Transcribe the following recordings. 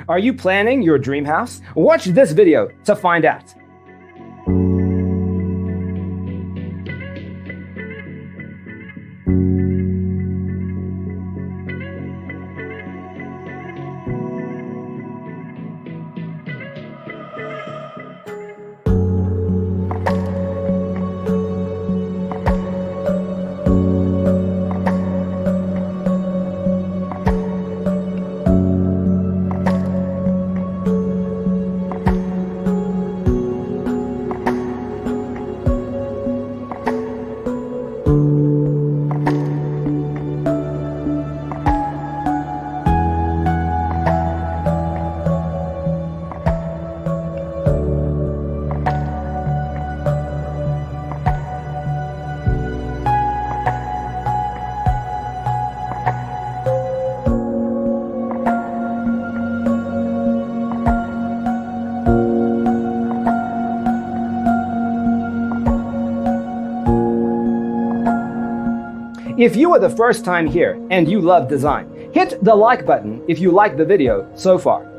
Are you planning your dream house? Watch this video to find out. If you are the first time here and you love design, hit the like button if you like the video so far.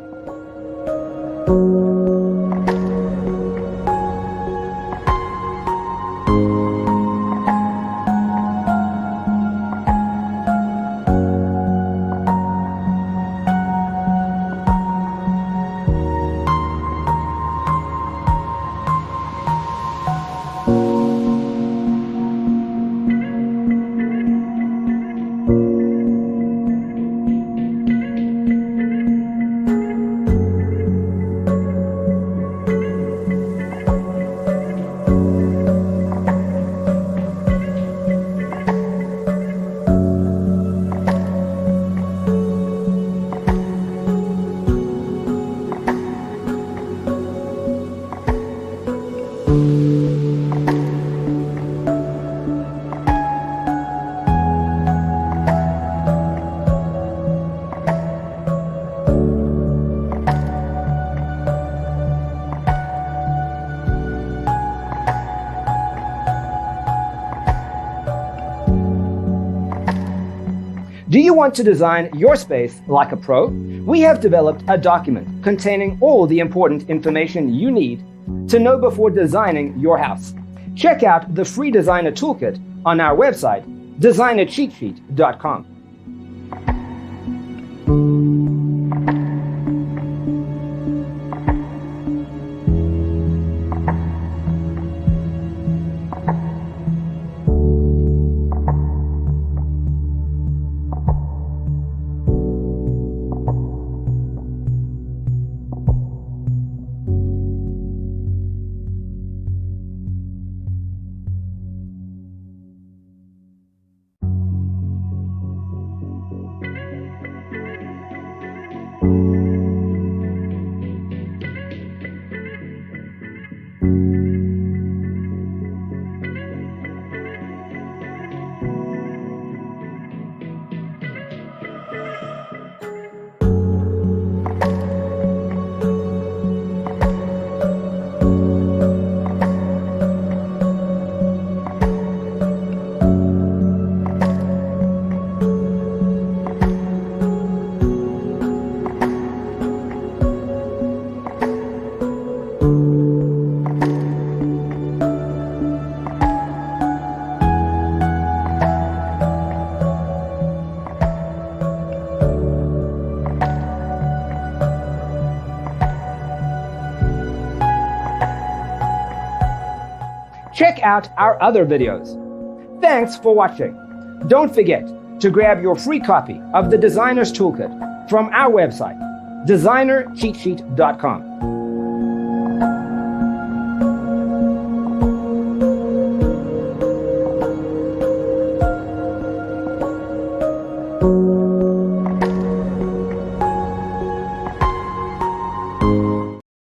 Do you want to design your space like a pro? We have developed a document containing all the important information you need to know before designing your house. Check out the free designer toolkit on our website, designercheatsheet.com. Check out our other videos. Thanks for watching. Don't forget to grab your free copy of the Designer's Toolkit from our website, designercheatsheet.com.